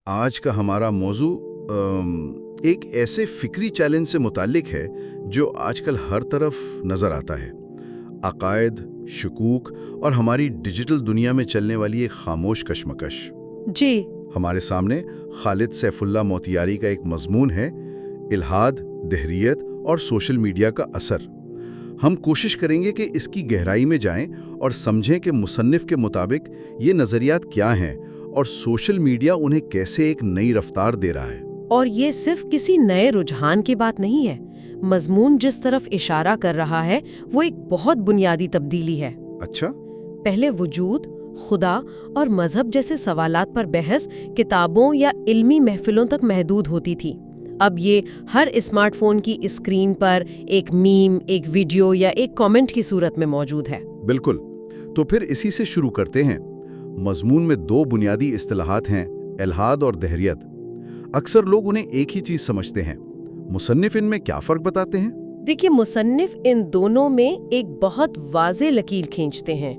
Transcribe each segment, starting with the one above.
آج کا ہمارا موضوع ایک ایسے فکری چیلنج سے متعلق ہے جو آج کل ہر طرف نظر آتا ہے۔ عقائد، شکوک اور ہماری ڈیجیٹل دنیا میں چلنے والی ایک خاموش کشمکش۔ جی ہمارے سامنے خالد سیف اللہ موتیاری کا ایک مضمون ہے، الحاد، دہریت اور سوشل میڈیا کا اثر۔ ہم کوشش کریں گے کہ اس کی گہرائی میں جائیں اور سمجھیں کہ مصنف کے مطابق یہ نظریات کیا ہیں اور سوشل میڈیا انہیں کیسے ایک نئی رفتار دے رہا ہے۔ اور یہ صرف کسی نئے رجحان کی بات نہیں ہے۔ مضمون جس طرف اشارہ کر رہا ہے وہ ایک بہت بنیادی تبدیلی ہے۔ اچھا، پہلے وجود، خدا اور مذہب جیسے سوالات پر بحث کتابوں یا علمی محفلوں تک محدود ہوتی تھی۔ اب یہ ہر اسمارٹ فون کی اسکرین پر ایک میم، ایک ویڈیو یا ایک کامنٹ کی صورت میں موجود ہے۔ بالکل۔ تو پھر اسی سے شروع کرتے ہیں۔ مضمون میں دو بنیادی اصطلاحات ہیں، الحاد اور دہریت۔ اکثر لوگ انہیں ایک ہی چیز سمجھتے ہیں۔ مصنف ان میں کیا فرق بتاتے ہیں؟ دیکھیے، مصنف ان دونوں میں ایک بہت واضح لکیر کھینچتے ہیں۔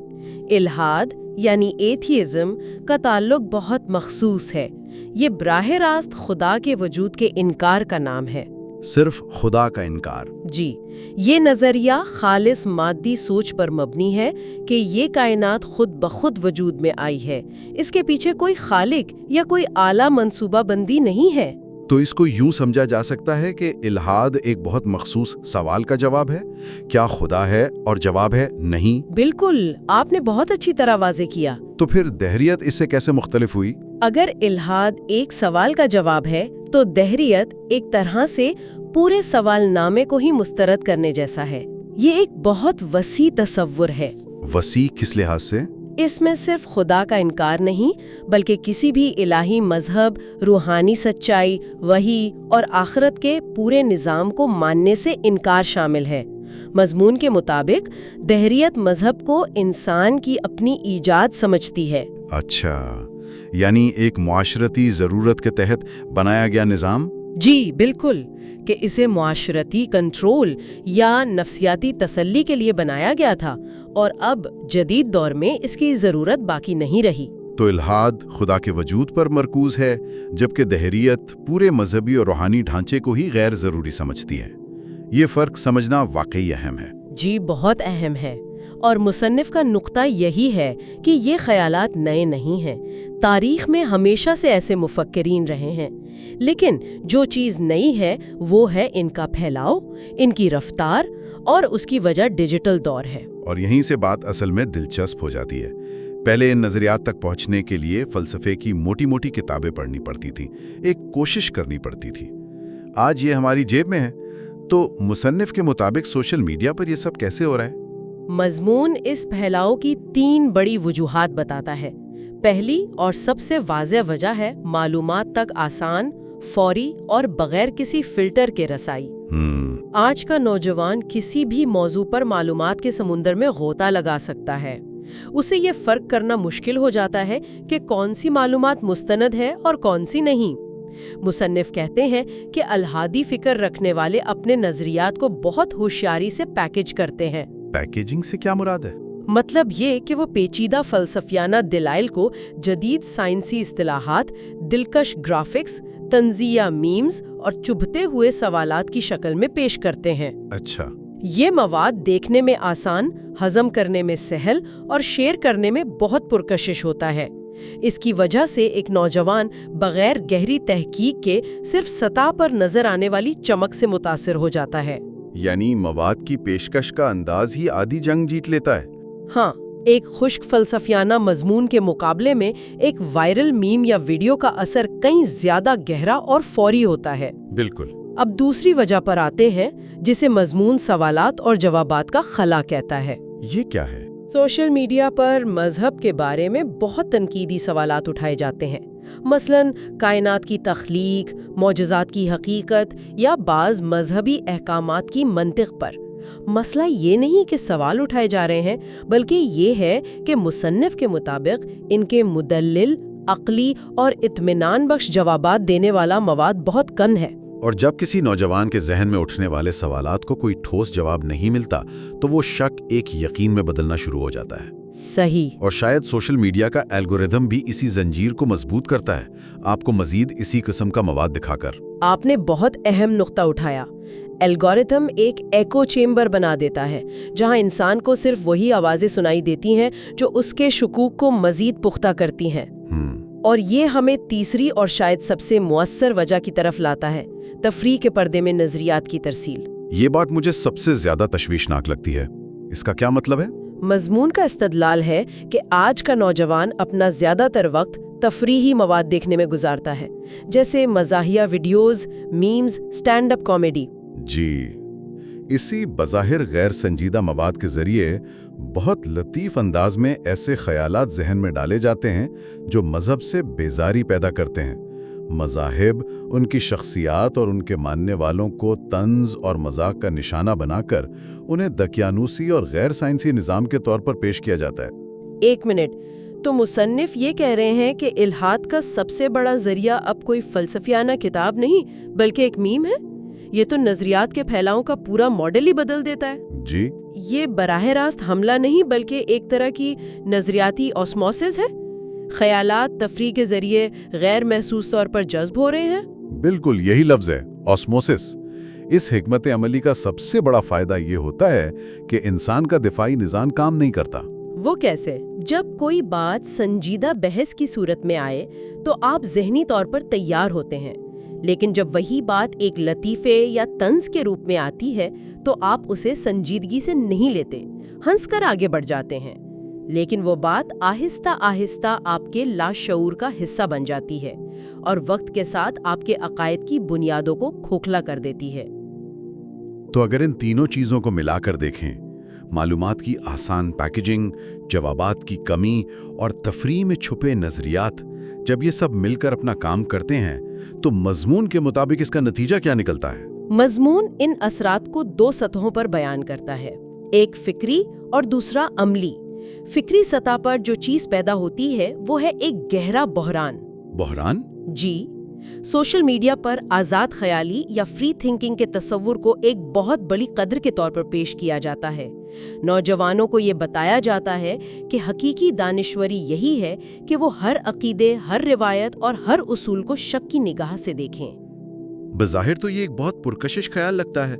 الحاد یعنی ایتھیزم کا تعلق بہت مخصوص ہے۔ یہ براہ راست خدا کے وجود کے انکار کا نام ہے۔ صرف خدا کا انکار؟ جی، یہ نظریہ خالص مادی سوچ پر مبنی ہے کہ یہ کائنات خود بخود وجود میں آئی ہے، اس کے پیچھے کوئی خالق یا کوئی اعلیٰ منصوبہ بندی نہیں ہے۔ تو اس کو یوں سمجھا جا سکتا ہے کہ الحاد ایک بہت مخصوص سوال کا جواب ہے، کیا خدا ہے؟ اور جواب ہے نہیں۔ بالکل، آپ نے بہت اچھی طرح واضح کیا۔ تو پھر دہریت اس سے کیسے مختلف ہوئی؟ اگر الحاد ایک سوال کا جواب ہے تو دہریت ایک طرح سے پورے سوال نامے کو ہی مسترد کرنے جیسا ہے۔ یہ ایک بہت وسیع تصور ہے۔ وسیع کس لحاظ سے؟ اس میں صرف خدا کا انکار نہیں، بلکہ کسی بھی الہی مذہب، روحانی سچائی، وحی اور آخرت کے پورے نظام کو ماننے سے انکار شامل ہے۔ مضمون کے مطابق دہریت مذہب کو انسان کی اپنی ایجاد سمجھتی ہے۔ اچھا، یعنی ایک معاشرتی ضرورت کے تحت بنایا گیا نظام؟ جی بالکل، کہ اسے معاشرتی کنٹرول یا نفسیاتی تسلی کے لیے بنایا گیا تھا، اور اب جدید دور میں اس کی ضرورت باقی نہیں رہی۔ تو الحاد خدا کے وجود پر مرکوز ہے، جبکہ دہریت پورے مذہبی اور روحانی ڈھانچے کو ہی غیر ضروری سمجھتی ہے۔ یہ فرق سمجھنا واقعی اہم ہے۔ جی بہت اہم ہے، اور مصنف کا نقطہ یہی ہے کہ یہ خیالات نئے نہیں ہیں۔ تاریخ میں ہمیشہ سے ایسے مفکرین رہے ہیں، لیکن جو چیز نئی ہے وہ ہے ان کا پھیلاؤ، ان کی رفتار، اور اس کی وجہ ڈیجیٹل دور ہے۔ اور یہیں سے بات اصل میں دلچسپ ہو جاتی ہے۔ پہلے ان نظریات تک پہنچنے کے لیے فلسفے کی موٹی موٹی کتابیں پڑھنی پڑتی تھیں، ایک کوشش کرنی پڑتی تھی۔ آج یہ ہماری جیب میں ہے۔ تو مصنف کے مطابق سوشل میڈیا پر یہ سب کیسے ہو رہا ہے؟ مضمون اس پھیلاؤ کی 3 بڑی وجوہات بتاتا ہے۔ پہلی اور سب سے واضح وجہ ہے معلومات تک آسان، فوری اور بغیر کسی فلٹر کے رسائی۔ آج کا نوجوان کسی بھی موضوع پر معلومات کے سمندر میں غوطہ لگا سکتا ہے۔ اسے یہ فرق کرنا مشکل ہو جاتا ہے کہ کون سی معلومات مستند ہے اور کون سی نہیں۔ مصنف کہتے ہیں کہ الحادی فکر رکھنے والے اپنے نظریات کو بہت ہوشیاری سے پیکیج کرتے ہیں۔ پیکیجنگ سے کیا مراد ہے؟ مطلب یہ کہ وہ پیچیدہ فلسفیانہ دلائل کو جدید سائنسی اصطلاحات، دلکش گرافکس، طنزیہ میمز اور چبھتے ہوئے سوالات کی شکل میں پیش کرتے ہیں۔ اچھا، یہ مواد دیکھنے میں آسان، ہضم کرنے میں سہل اور شیئر کرنے میں بہت پرکشش ہوتا ہے۔ اس کی وجہ سے ایک نوجوان بغیر گہری تحقیق کے صرف سطح پر نظر آنے والی چمک سے متاثر ہو جاتا ہے۔ یعنی مواد کی پیشکش کا انداز ہی آدھی جنگ جیت لیتا ہے۔ ہاں، ایک خشک فلسفیانہ مضمون کے مقابلے میں ایک وائرل میم یا ویڈیو کا اثر کہیں زیادہ گہرا اور فوری ہوتا ہے۔ بالکل۔ اب دوسری وجہ پر آتے ہیں، جسے مضمون سوالات اور جوابات کا خلا کہتا ہے۔ یہ کیا ہے؟ سوشل میڈیا پر مذہب کے بارے میں بہت تنقیدی سوالات اٹھائے جاتے ہیں، مثلاً کائنات کی تخلیق، معجزات کی حقیقت یا بعض مذہبی احکامات کی منطق پر۔ مسئلہ یہ نہیں کہ سوال اٹھائے جا رہے ہیں، بلکہ یہ ہے کہ مصنف کے مطابق ان کے مدلل، عقلی اور اطمینان بخش جوابات دینے والا مواد بہت کم ہے۔ اور جب کسی نوجوان کے ذہن میں اٹھنے والے سوالات کو کوئی ٹھوس جواب نہیں ملتا تو وہ شک ایک یقین میں بدلنا شروع ہو جاتا ہے۔ صحیح। اور شاید سوشل میڈیا کا الگورتھم بھی اسی زنجیر کو مضبوط کرتا ہے، آپ کو مزید اسی قسم کا مواد دکھا کر۔ آپ نے بہت اہم نقطہ اٹھایا۔ الگورتھم ایک ایکو چیمبر بنا دیتا ہے جہاں انسان کو صرف وہی آوازیں سنائی دیتی ہیں جو اس کے شکوک کو مزید پختہ کرتی ہیں۔ اور یہ ہمیں تیسری اور شاید سب سے مؤثر وجہ کی طرف لاتا ہے، تفریح کے پردے میں نظریات کی ترسیل۔ یہ بات مجھے سب سے زیادہ تشویشناک لگتی ہے۔ اس کا کیا مطلب ہے؟ مضمون کا استدلال ہے کہ آج کا نوجوان اپنا زیادہ تر وقت تفریحی مواد دیکھنے میں گزارتا ہے، جیسے مزاحیہ videos, memes, stand up comedy. جی، اسی بظاہر غیر سنجیدہ مواد کے ذریعے بہت لطیف انداز میں ایسے خیالات ذہن میں ڈالے جاتے ہیں جو مذہب سے بیزاری پیدا کرتے ہیں۔ مذاہب ان کی شخصیات اور ان کے ماننے والوں کو طنز اور مذاق کا نشانہ بنا کر انہیں دقیانوسی اور غیر سائنسی نظام کے طور پر پیش کیا جاتا ہے۔ ایک منٹ، تو مصنف یہ کہہ رہے ہیں کہ الحاد کا سب سے بڑا ذریعہ اب کوئی فلسفیانہ کتاب نہیں بلکہ ایک میم ہے؟ یہ تو نظریات کے پھیلاؤ کا پورا ماڈل ہی بدل دیتا ہے۔ جی، یہ براہ راست حملہ نہیں بلکہ ایک طرح کی نظریاتی اوسموسس ہے۔ خیالات تفریح کے ذریعے غیر محسوس طور پر جذب ہو رہے ہیں۔ بالکل یہی لفظ ہے، اوسموسس۔ اس حکمت عملی کا سب سے بڑا فائدہ یہ ہوتا ہے کہ انسان کا دفاعی نظام کام نہیں کرتا۔ وہ کیسے؟ جب کوئی بات سنجیدہ بحث کی صورت میں آئے تو آپ ذہنی طور پر تیار ہوتے ہیں، لیکن جب وہی بات ایک لطیفے یا طنز کے روپ میں آتی ہے تو آپ اسے سنجیدگی سے نہیں لیتے، ہنس کر آگے بڑھ جاتے ہیں۔ لیکن وہ بات آہستہ آہستہ آپ کے لاشعور کا حصہ بن جاتی ہے اور وقت کے ساتھ آپ کے عقائد کی بنیادوں کو کھوکھلا کر دیتی ہے۔ تو اگر ان تینوں چیزوں کو ملا کر دیکھیں، معلومات کی آسان پیکیجنگ، جوابات کی کمی اور تفریح میں چھپے نظریات، جب یہ سب مل کر اپنا کام کرتے ہیں تو مضمون کے مطابق اس کا نتیجہ کیا نکلتا ہے؟ مضمون ان اثرات کو دو سطحوں پر بیان کرتا ہے، ایک فکری اور دوسرا عملی۔ فکری سطح پر جو چیز پیدا ہوتی ہے وہ ہے ایک گہرا بحران۔ بحران؟ جی، سوشل میڈیا پر آزاد خیالی یا فری تھنکنگ کے تصور کو ایک بہت بڑی قدر کے طور پر پیش کیا جاتا ہے۔ نوجوانوں کو یہ بتایا جاتا ہے کہ حقیقی دانشوری یہی ہے کہ وہ ہر عقیدے، ہر روایت اور ہر اصول کو شک کی نگاہ سے دیکھیں۔ بظاہر تو یہ ایک بہت پرکشش خیال لگتا ہے،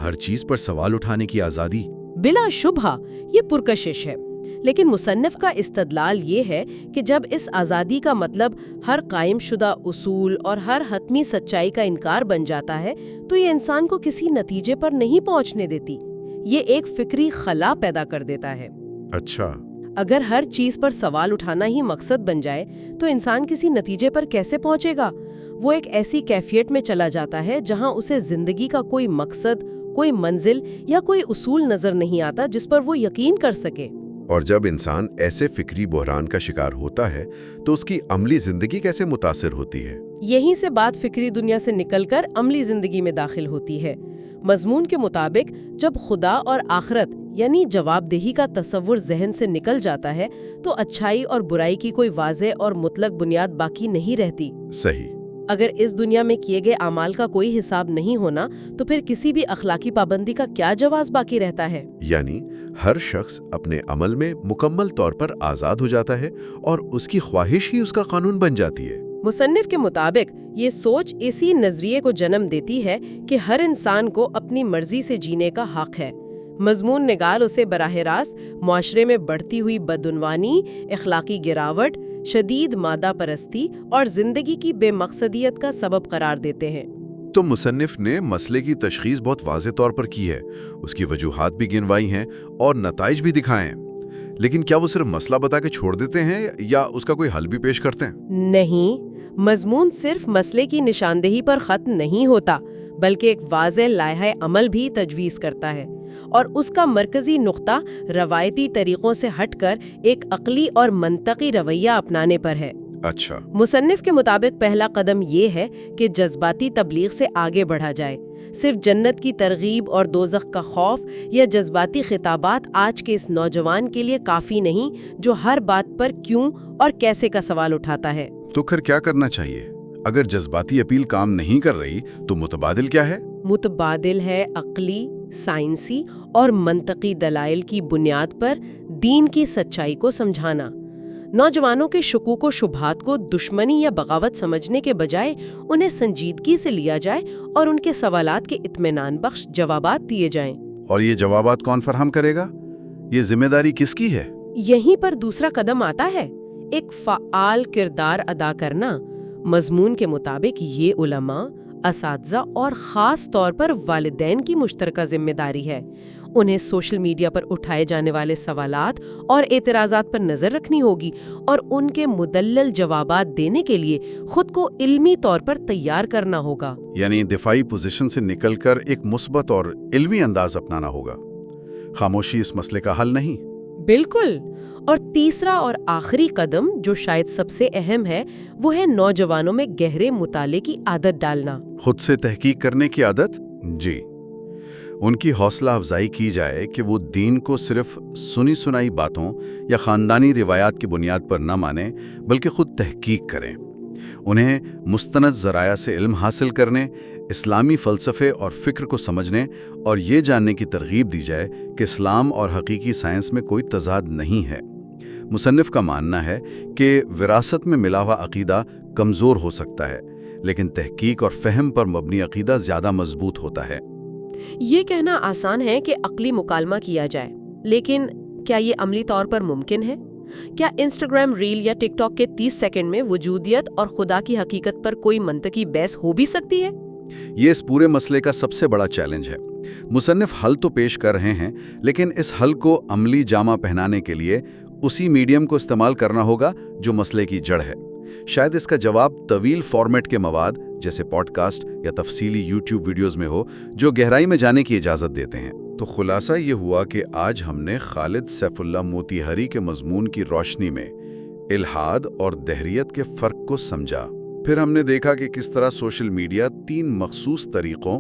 ہر چیز پر سوال اٹھانے کی آزادی۔ بلا شبہ یہ پرکشش ہے، لیکن مصنف کا استدلال یہ ہے کہ جب اس آزادی کا مطلب ہر قائم شدہ اصول اور ہر حتمی سچائی کا انکار بن جاتا ہے تو یہ انسان کو کسی نتیجے پر نہیں پہنچنے دیتی، یہ ایک فکری خلا پیدا کر دیتا ہے۔ اچھا، اگر ہر چیز پر سوال اٹھانا ہی مقصد بن جائے تو انسان کسی نتیجے پر کیسے پہنچے گا؟ وہ ایک ایسی کیفیت میں چلا جاتا ہے جہاں اسے زندگی کا کوئی مقصد، کوئی منزل یا کوئی اصول نظر نہیں آتا جس پر وہ یقین کر سکے۔ اور جب انسان ایسے فکری بحران کا شکار ہوتا ہے تو اس کی عملی زندگی کیسے متاثر ہوتی ہے؟ یہیں سے بات فکری دنیا سے نکل کر عملی زندگی میں داخل ہوتی ہے۔ مضمون کے مطابق جب خدا اور آخرت یعنی جواب دہی کا تصور ذہن سے نکل جاتا ہے تو اچھائی اور برائی کی کوئی واضح اور مطلق بنیاد باقی نہیں رہتی۔ صحیح۔ اگر اس دنیا میں کیے گئے اعمال کا کوئی حساب نہیں ہونا تو پھر کسی بھی اخلاقی پابندی کا کیا جواز باقی رہتا ہے؟ یعنی ہر شخص اپنے عمل میں مکمل طور پر آزاد ہو جاتا ہے اور اس کی خواہش ہی اس کا قانون بن جاتی ہے۔ مصنف کے مطابق یہ سوچ اسی نظریے کو جنم دیتی ہے کہ ہر انسان کو اپنی مرضی سے جینے کا حق ہے۔ مضمون نگار اسے براہ راست معاشرے میں بڑھتی ہوئی بدعنوانی، اخلاقی گراوٹ، شدید مادہ پرستی اور زندگی کی بے مقصدیت کا سبب قرار دیتے ہیں۔ تو مصنف نے مسئلے کی تشخیص بہت واضح طور پر کی ہے، اس کی وجوہات بھی گنوائی ہیں اور نتائج بھی دکھائے ہیں، لیکن کیا وہ صرف مسئلہ بتا کے چھوڑ دیتے ہیں یا اس کا کوئی حل بھی پیش کرتے ہیں؟ نہیں، مضمون صرف مسئلے کی نشاندہی پر ختم نہیں ہوتا بلکہ ایک واضح لائحہ عمل بھی تجویز کرتا ہے، اور اس کا مرکزی نقطہ روایتی طریقوں سے ہٹ کر ایک عقلی اور منطقی رویہ اپنانے پر ہے۔ اچھا۔ مصنف کے مطابق پہلا قدم یہ ہے کہ جذباتی تبلیغ سے آگے بڑھا جائے۔ صرف جنت کی ترغیب اور دوزخ کا خوف یا جذباتی خطابات آج کے اس نوجوان کے لیے کافی نہیں جو ہر بات پر کیوں اور کیسے کا سوال اٹھاتا ہے۔ تو پھر کیا کرنا چاہیے؟ اگر جذباتی اپیل کام نہیں کر رہی تو متبادل کیا ہے؟ متبادل ہے عقلی، سائنسی اور منطقی دلائل کی بنیاد پر دین کی سچائی کو سمجھانا۔ نوجوانوں کے شکوک و شبہات کو دشمنی یا بغاوت سمجھنے کے بجائے انہیں سنجیدگی سے لیا جائے اور ان کے سوالات کے اطمینان بخش جوابات دیے جائیں۔ اور یہ جوابات کون فراہم کرے گا؟ یہ ذمہ داری کس کی ہے؟ یہیں پر دوسرا قدم آتا ہے، ایک فعال کردار ادا کرنا۔ مضمون کے مطابق یہ علماء، اساتذہ اور خاص طور پر والدین کی مشترکہ ذمہ داری ہے۔ انہیں سوشل میڈیا پر اٹھائے جانے والے سوالات اور اعتراضات پر نظر رکھنی ہوگی اور ان کے مدلل جوابات دینے کے لیے خود کو علمی طور پر تیار کرنا ہوگا۔ یعنی دفاعی پوزیشن سے نکل کر ایک مثبت اور علمی انداز اپنانا ہوگا۔ خاموشی اس مسئلے کا حل نہیں۔ بالکل۔ اور تیسرا اور آخری قدم جو شاید سب سے اہم ہے، وہ ہے نوجوانوں میں گہرے مطالعے کی عادت ڈالنا۔ خود سے تحقیق کرنے کی عادت؟ جی، ان کی حوصلہ افزائی کی جائے کہ وہ دین کو صرف سنی سنائی باتوں یا خاندانی روایات کی بنیاد پر نہ مانیں، بلکہ خود تحقیق کریں۔ انہیں مستند ذرائع سے علم حاصل کرنے، اسلامی فلسفے اور فکر کو سمجھنے اور یہ جاننے کی ترغیب دی جائے کہ اسلام اور حقیقی سائنس میں کوئی تضاد نہیں ہے۔ مصنف کا ماننا ہے کہ وراثت میں ملا ہوا عقیدہ کمزور ہو سکتا ہے، لیکن تحقیق اور فہم پر مبنی عقیدہ زیادہ مضبوط ہوتا ہے۔ یہ کہنا آسان ہے کہ عقلی مکالمہ کیا جائے، لیکن کیا یہ عملی طور پر ممکن ہے؟ کیا انسٹاگرام ریل یا ٹک ٹاک کے 30 سیکنڈ میں وجودیت اور خدا کی حقیقت پر کوئی منطقی بحث ہو بھی سکتی ہے؟ یہ اس پورے مسئلے کا سب سے بڑا چیلنج ہے۔ مصنف حل تو پیش کر رہے ہیں، لیکن اس حل کو عملی جامہ پہنانے کے لیے اسی میڈیم کو استعمال کرنا ہوگا جو مسئلے کی جڑ ہے۔ شاید اس کا جواب طویل فارمیٹ کے مواد جیسے پوڈ کاسٹ یا تفصیلی یوٹیوب ویڈیوز میں ہو جو گہرائی میں جانے کی اجازت دیتے ہیں۔ تو خلاصہ یہ ہوا کہ آج ہم نے خالد سیف اللہ موتیہری کے مضمون کی روشنی میں الحاد اور دہریت کے فرق کو سمجھا۔ پھر ہم نے دیکھا کہ کس طرح سوشل میڈیا 3 مخصوص طریقوں،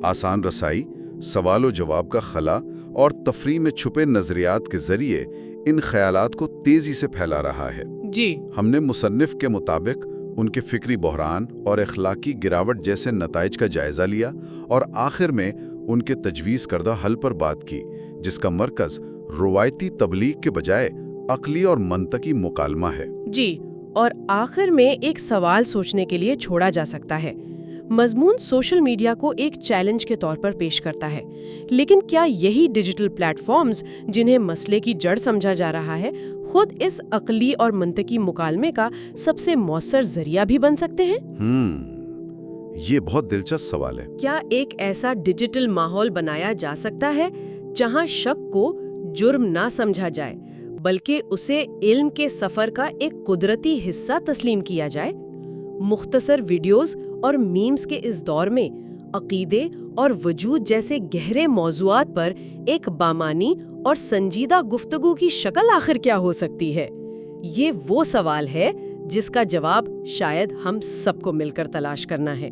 آسان رسائی، سوال و جواب کا خلا اور تفریح میں چھپے نظریات کے ذریعے ان خیالات کو تیزی سے پھیلا رہا ہے۔ جی، ہم نے مصنف کے مطابق ان کے فکری بحران اور اخلاقی گراوٹ جیسے نتائج کا جائزہ لیا اور آخر میں ان کے تجویز کردہ حل پر بات کی، جس کا مرکز روایتی تبلیغ کے بجائے عقلی اور منطقی مکالمہ ہے۔ جی، اور آخر میں ایک سوال سوچنے کے لیے چھوڑا جا سکتا ہے۔ مضمون سوشل میڈیا کو ایک چیلنج کے طور پر پیش کرتا ہے، لیکن کیا یہی ڈیجیٹل پلیٹ فارمز جنہیں مسئلے کی جڑ سمجھا جا رہا ہے، خود اس عقلی اور منطقی مکالمے کا سب سے مؤثر ذریعہ بھی بن سکتے ہیں؟ یہ بہت دلچسپ سوال ہے۔ کیا ایک ایسا ڈیجیٹل ماحول بنایا جا سکتا ہے جہاں شک کو جرم نہ سمجھا جائے بلکہ اسے علم کے سفر کا ایک قدرتی حصہ تسلیم کیا جائے؟ مختصر ویڈیوز اور میمز کے اس دور میں عقیدے اور وجود جیسے گہرے موضوعات پر ایک بامانی اور سنجیدہ گفتگو کی شکل آخر کیا ہو سکتی ہے؟ یہ وہ سوال ہے جس کا جواب شاید ہم سب کو مل کر تلاش کرنا ہے۔